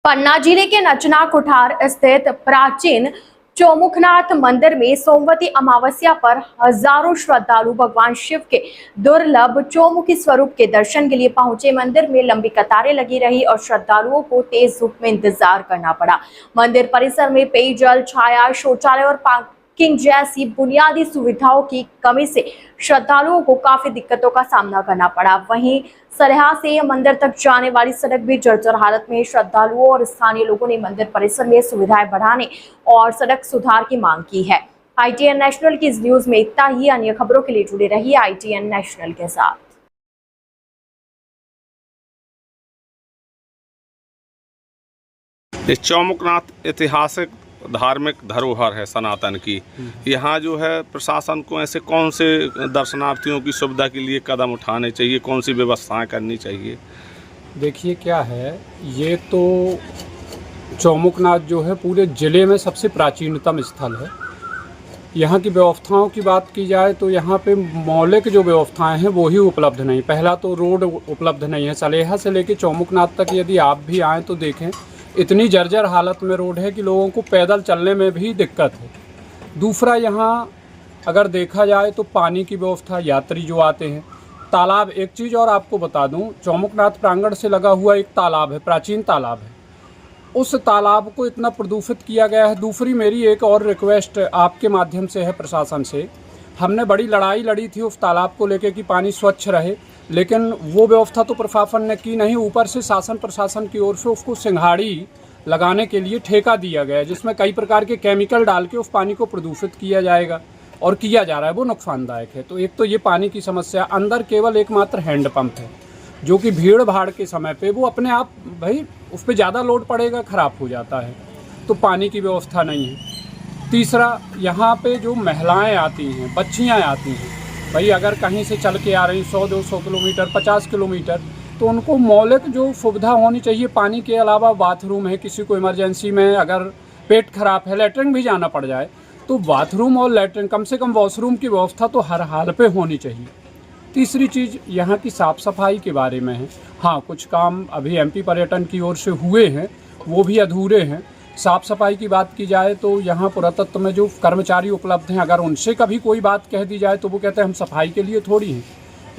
पन्ना जिले के नचना कुठार स्थित प्राचीन चौमुखनाथ मंदिर में सोमवती अमावस्या पर हजारों श्रद्धालु भगवान शिव के दुर्लभ चौमुखी स्वरूप के दर्शन के लिए पहुंचे। मंदिर में लंबी कतारें लगी रही और श्रद्धालुओं को तेज धूप में इंतजार करना पड़ा। मंदिर परिसर में पेयजल, छाया, शौचालय और पार्किंग जैसी बुनियादी सुविधाओं की कमी से श्रद्धालुओं को काफी दिक्कतों का सामना करना पड़ा। वहीं सरहा से मंदिर तक जाने वाली सड़क भी जर्जर हालत में। श्रद्धालुओं और स्थानीय लोगों ने मंदिर परिसर में सुविधाएं बढ़ाने और सड़क सुधार की मांग की है। ITN नेशनल की इस न्यूज में इतना ही। अन्य खबरों के लिए जुड़े रहिए ITN नेशनल के साथ। चौमुखनाथ ऐतिहासिक धार्मिक धरोहर है सनातन की। यहाँ जो है प्रशासन को ऐसे कौन से दर्शनार्थियों की सुविधा के लिए कदम उठाने चाहिए, कौन सी व्यवस्थाएं करनी चाहिए? देखिए क्या है, ये तो चौमुखनाथ जो है पूरे ज़िले में सबसे प्राचीनतम स्थल है। यहाँ की व्यवस्थाओं की बात की जाए तो यहाँ पे मौलिक जो व्यवस्थाएं हैं वो ही उपलब्ध नहीं। पहला तो रोड उपलब्ध नहीं है। सलेहा से लेके चौमुखनाथ तक यदि आप भी आएँ तो देखें इतनी जर्जर हालत में रोड है कि लोगों को पैदल चलने में भी दिक्कत है। दूसरा, यहाँ अगर देखा जाए तो पानी की व्यवस्था, यात्री जो आते हैं, तालाब, एक चीज़ और आपको बता दूं, चौमुखनाथ प्रांगण से लगा हुआ एक तालाब है, प्राचीन तालाब है। उस तालाब को इतना प्रदूषित किया गया है। दूसरी मेरी एक और रिक्वेस्ट आपके माध्यम से है प्रशासन से। हमने बड़ी लड़ाई लड़ी थी उस तालाब को लेकर कि पानी स्वच्छ रहे, लेकिन वो व्यवस्था तो प्रशासन ने की नहीं। ऊपर से शासन प्रशासन की ओर से उसको सिंघाड़ी लगाने के लिए ठेका दिया गया है, जिसमें कई प्रकार के केमिकल डाल के उस पानी को प्रदूषित किया जाएगा और किया जा रहा है। वो नुकसानदायक है। तो एक तो ये पानी की समस्या, अंदर केवल एकमात्र हैंडपम्प है जो कि भीड़ भाड़ के समय पे वो अपने आप, भाई उस पर ज़्यादा लोड पड़ेगा, ख़राब हो जाता है। तो पानी की व्यवस्था नहीं है। तीसरा, यहाँ पे जो महिलाएं आती हैं, बच्चियाँ आती हैं, भाई अगर कहीं से चल के आ रही 100-200 किलोमीटर, 50 किलोमीटर, तो उनको मौलिक जो सुविधा होनी चाहिए। पानी के अलावा बाथरूम है, किसी को इमरजेंसी में अगर पेट खराब है, लैट्रिन भी जाना पड़ जाए तो बाथरूम और लैट्रिन, कम से कम वॉशरूम की व्यवस्था तो हर हाल पे होनी चाहिए। तीसरी चीज़ यहाँ की साफ़ सफाई के बारे में है। हाँ, कुछ काम अभी MP पर्यटन की ओर से हुए हैं, वो भी अधूरे हैं। साफ़ सफाई की बात की जाए तो यहाँ पुरातत्व में जो कर्मचारी उपलब्ध हैं, अगर उनसे कभी कोई बात कह दी जाए तो वो कहते हैं हम सफाई के लिए थोड़ी हैं।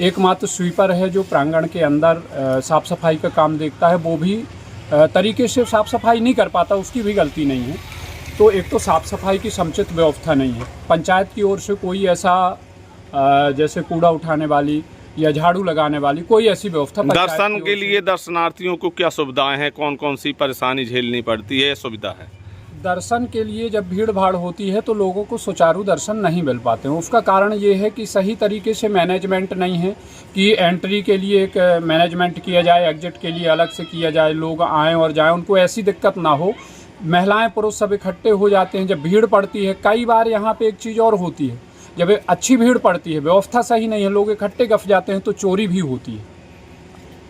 एकमात्र स्वीपर है जो प्रांगण के अंदर साफ़ सफाई का काम देखता है, वो भी तरीके से साफ़ सफाई नहीं कर पाता, उसकी भी गलती नहीं है। तो एक तो साफ़ सफाई की समुचित व्यवस्था नहीं है। पंचायत की ओर से कोई ऐसा जैसे कूड़ा उठाने वाली या झाड़ू लगाने वाली कोई ऐसी व्यवस्था। दर्शन के लिए दर्शनार्थियों को क्या सुविधाएं हैं, कौन कौन सी परेशानी झेलनी पड़ती है, सुविधा है? दर्शन के लिए जब भीड़ भाड़ होती है तो लोगों को सुचारू दर्शन नहीं मिल पाते हैं। उसका कारण ये है कि सही तरीके से मैनेजमेंट नहीं है कि एंट्री के लिए एक मैनेजमेंट किया जाए, एग्जिट के लिए अलग से किया जाए, लोग आएँ और जाएँ, उनको ऐसी दिक्कत ना हो। महिलाएं पुरुष सब इकट्ठे हो जाते हैं जब भीड़ पड़ती है। कई बार यहाँ पे एक चीज़ और होती है, जब अच्छी भीड़ पड़ती है, व्यवस्था सही नहीं है, लोग इकट्ठे गफ जाते हैं तो चोरी भी होती है।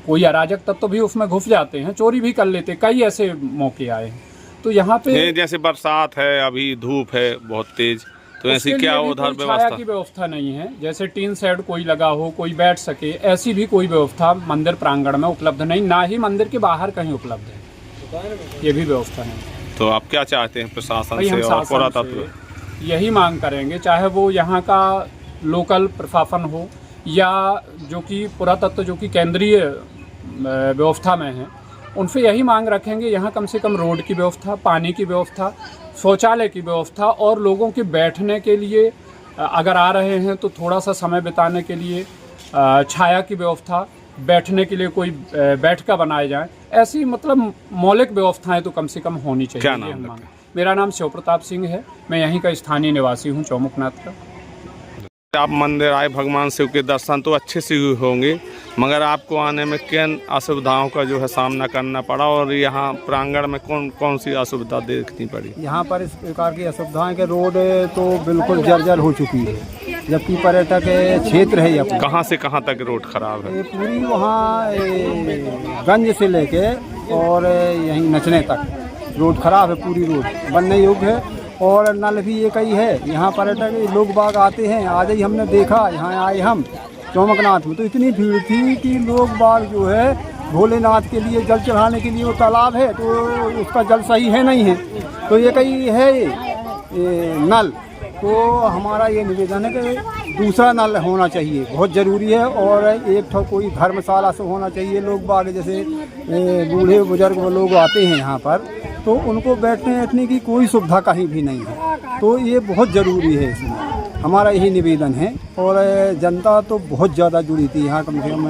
कोई अराजक तत्व भी उसमें घुस जाते हैं, चोरी भी कर लेते हैं। कई ऐसे मौके आए हैं। तो यहाँ पे जैसे बरसात है, अभी धूप है बहुत तेज, तो ऐसी क्या उधर छाया की व्यवस्था नहीं है, जैसे टीन शेड कोई लगा हो, कोई बैठ सके, ऐसी भी कोई व्यवस्था मंदिर प्रांगण में उपलब्ध नहीं, ना ही मंदिर के बाहर कहीं उपलब्ध है, ये भी व्यवस्था नहीं। तो आप क्या चाहते हैं प्रशासन से और पुरातत्व? यही मांग करेंगे, चाहे वो यहाँ का लोकल प्रशासन हो या जो कि पुरातत्व जो कि केंद्रीय व्यवस्था में है, उनसे यही मांग रखेंगे यहाँ कम से कम रोड की व्यवस्था, पानी की व्यवस्था, शौचालय की व्यवस्था और लोगों के बैठने के लिए अगर आ रहे हैं तो थोड़ा सा समय बिताने के लिए छाया की व्यवस्था, बैठने के लिए कोई बैठका बनाए जाए। ऐसी मतलब मौलिक व्यवस्थाएं तो कम से कम होनी चाहिए। क्या नाम है? मेरा नाम शिव प्रताप सिंह है, मैं यहीं का स्थानीय निवासी हूँ, चौमुखनाथ का। आप मंदिर आए, भगवान शिव के दर्शन तो अच्छे से हुए होंगे, मगर आपको आने में किन असुविधाओं का जो है सामना करना पड़ा और यहाँ प्रांगण में कौन कौन सी असुविधा देखनी पड़ी? यहाँ पर इस प्रकार की असुविधाएं के रोड तो बिल्कुल जर्जर हो चुकी है, जबकि पर्यटक क्षेत्र है। ये कहाँ से कहाँ तक रोड खराब है? पूरी वहाँ गंज से लेके और यहीं नचने तक रोड खराब है, पूरी रोड बनने योग्य है। और नल भी एक ही है। यहाँ पर्यटक लोग बाग आते हैं, आज ही हमने देखा, यहाँ आए हम चौमुखनाथ में तो इतनी भीड़ थी कि लोग बाग जो है भोलेनाथ के लिए जल चढ़ाने के लिए वो तालाब है तो उसका जल सही है नहीं है, तो ये कहीं है ये नल। तो हमारा ये निवेदन है कि दूसरा नल होना चाहिए, बहुत ज़रूरी है। और एक तो कोई धर्मशाला से होना चाहिए। लोग बाग जैसे बूढ़े बुजुर्ग लोग आते हैं यहाँ पर, तो उनको बैठने की कोई सुविधा कहीं भी नहीं है, तो ये बहुत ज़रूरी है। इसमें हमारा यही निवेदन है। और जनता तो बहुत ज़्यादा जुड़ी थी यहाँ, कम से कम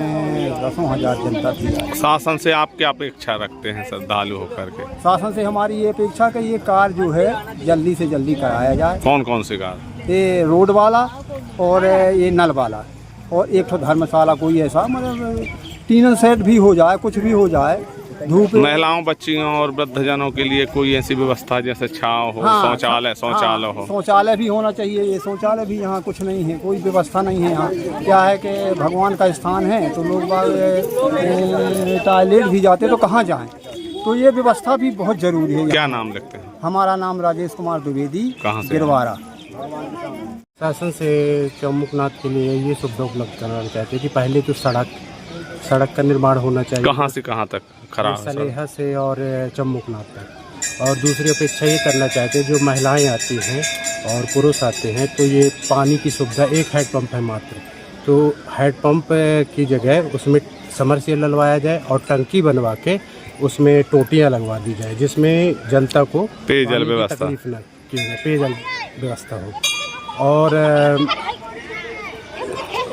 10,000 जनता थी। शासन से आप क्या अपेक्षा रखते हैं श्रद्धालु होकर के? शासन से हमारी ये अपेक्षा कि ये कार्य जो है जल्दी से जल्दी कराया जाए। कौन कौन से कार्य? ये रोड वाला और ये नल वाला, और एक तो धर्मशाला कोई ऐसा, मतलब टीन सेट भी हो जाए, कुछ भी हो जाए। धूप महिलाओं, बच्चियों और वृद्धजनों के लिए कोई ऐसी व्यवस्था जैसे छांव हो, हाँ, शौचालय हो? शौचालय भी होना चाहिए। ये शौचालय भी यहाँ कुछ नहीं है, कोई व्यवस्था नहीं है यहाँ। क्या है कि भगवान का स्थान है तो लोग टॉयलेट भी जाते तो कहाँ जाएं, तो ये व्यवस्था भी बहुत ज़रूरी है। क्या नाम लिखते हैं? हमारा नाम राजेश कुमार द्विवेदी, कहाँ से? गिरवारा। शासन से चौमुखनाथ के लिए ये सुविधा उपलब्ध कराना चाहते हैं कि पहले तो सड़क का निर्माण होना चाहिए। कहाँ से कहाँ तक खराब है? सलेहा से और चौमुखनाथ तक। और दूसरी अपेक्षा ये करना चाहते हैं, जो महिलाएं आती हैं और पुरुष आते हैं, तो ये पानी की सुविधा, एक हेड पंप है मात्र, तो हेड पंप की जगह उसमें समरसेबल डलवाया जाए और टंकी बनवा के उसमें टोटियाँ लगवा दी जाए, जिसमें जनता को पेयजल व्यवस्था तकलीफ न की जाए, पेयजल व्यवस्था हो। और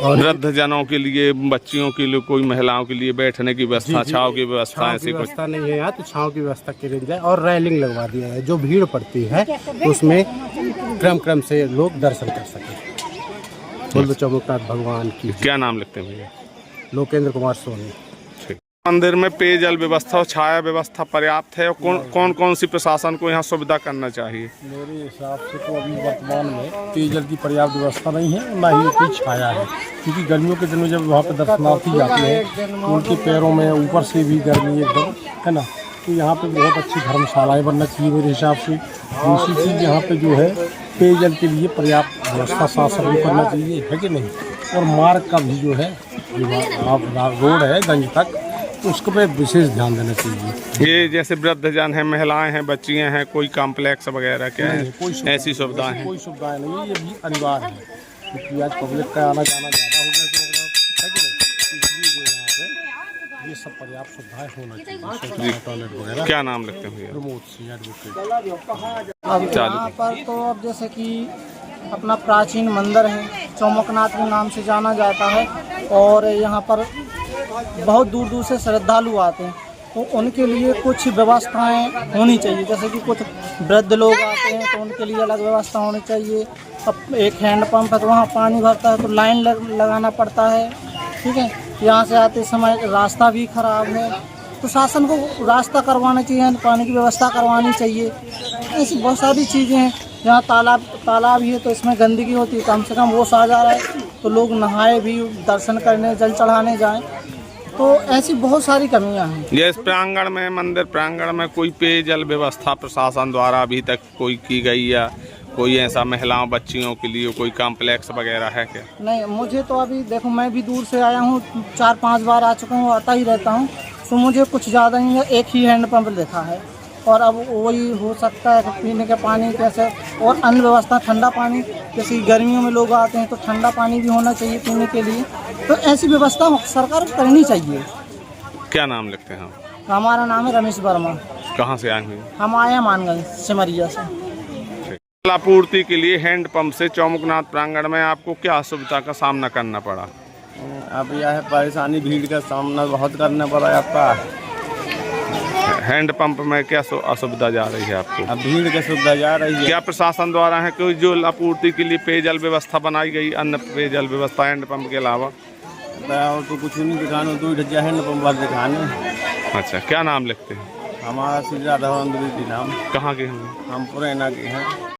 वृद्धजनों के लिए, बच्चियों के लिए, कोई महिलाओं के लिए बैठने की व्यवस्था, छांव की व्यवस्था, ऐसी कुछ व्यवस्था नहीं है यहाँ, तो छांव की व्यवस्था की जाए और रेलिंग लगवा दिया है। जो भीड़ पड़ती है तो उसमें क्रम से लोग दर्शन कर सकें। बोल चौमुखनाथ भगवान की। क्या नाम लिखते हैं भैया? लोकेंद्र कुमार सोनी। मंदिर में पेयजल व्यवस्था और छाया व्यवस्था पर्याप्त है, और कौन सी प्रशासन को यहाँ सुविधा करना चाहिए? मेरे हिसाब से तो अभी वर्तमान में पेयजल की पर्याप्त व्यवस्था नहीं है, ना ही उसकी छाया है, क्योंकि गर्मियों के दिनों जब वहाँ पर दर्शनार्थी जाते हैं तो उनके पैरों में ऊपर से भी गर्मी एकदम है ना, तो यहाँ पे बहुत अच्छी धर्मशालाएँ बनना चाहिए मेरे हिसाब से। दूसरी चीज़ यहाँ पे जो है पेयजल के लिए पर्याप्त व्यवस्था शासन को करना चाहिए, है कि नहीं। और मार्ग का भी जो है रोड है गंज तक, तो उसको पे विशेष ध्यान देना चाहिए। ये जैसे वृद्धजन हैं, महिलाएं हैं, बच्चियां हैं, कोई कॉम्प्लेक्स वगैरह क्या है? ऐसी सुविधाएं हैं? कोई सुविधाएं नहीं है, ये भी अनिवार्य है, क्योंकि आज पब्लिक का आना जाना ज़्यादा हो गया तो है कि नहीं, इसलिए जो यहाँ पे ये सब पर्याप्त सुविधाएं होना चाहिए, टॉयलेट वगैरह। क्या नाम लिखते हैं भैया? प्रमोद सिंह एडवोकेट। अब यहाँ पर तो अब जैसे कि अपना प्राचीन मंदिर है, चौमुखनाथ के नाम से जाना जाता है, और यहाँ पर बहुत दूर दूर से श्रद्धालु आते हैं, तो उनके लिए कुछ व्यवस्थाएं होनी चाहिए। जैसे कि कुछ वृद्ध लोग आते हैं तो उनके लिए अलग व्यवस्था होनी चाहिए। अब एक हैंड पंप है तो वहाँ पानी भरता है तो लाइन लगाना पड़ता है, ठीक है। यहाँ से आते समय रास्ता भी ख़राब है, तो शासन को रास्ता करवाना चाहिए, पानी की व्यवस्था करवानी चाहिए। ऐसी बहुत सारी चीज़ें हैं। यहाँ तालाब ही है तो इसमें गंदगी होती है, कम से कम वो आ जा रहा है तो लोग नहाए भी, दर्शन करने, जल चढ़ाने जाएं, तो ऐसी बहुत सारी कमियां हैं। ये इस प्रांगण में, मंदिर प्रांगण में कोई पेयजल व्यवस्था प्रशासन द्वारा अभी तक कोई की गई, या कोई ऐसा महिलाओं बच्चियों के लिए कोई कॉम्प्लेक्स वगैरह है क्या? नहीं, मुझे तो अभी देखो, मैं भी दूर से आया हूँ, 4-5 बार आ चुका हूँ, आता ही रहता हूँ, तो मुझे कुछ ज़्यादा नहीं है, एक ही हैंड पंप देखा है। और अब वही हो सकता है कि पीने के पानी कैसे, और अन्य व्यवस्था, ठंडा पानी, जैसे गर्मियों में लोग आते हैं तो ठंडा पानी भी होना चाहिए पीने के लिए, तो ऐसी व्यवस्था सरकार को करनी चाहिए। क्या नाम लिखते हैं? हमारा नाम है रमेश वर्मा। कहाँ से आए हुए? हम आए हैं मानगंज सिमरिया से। जल आपूर्ति के लिए हैंड पंप से चौमुखनाथ प्रांगण में आपको क्या असुविधा का सामना करना पड़ा? अब यह परेशानी, भीड़ का सामना बहुत करना पड़ा आपका। हैंड पंप में क्या असुविधा जा रही है आपको? अब भीड़ की सुविधा जा रही है। क्या प्रशासन द्वारा है कोई जल आपूर्ति के लिए पेयजल व्यवस्था बनाई गई, अन्य पेयजल व्यवस्था हैंड पंप के अलावा? तो कुछ नहीं दिखाने, तो ढज्जा हैंड पंप वाले दिखाने। अच्छा, क्या नाम लिखते हैं? हमारा श्री राधा नाम। कहाँ के हैं? हम पुरैना के हैं।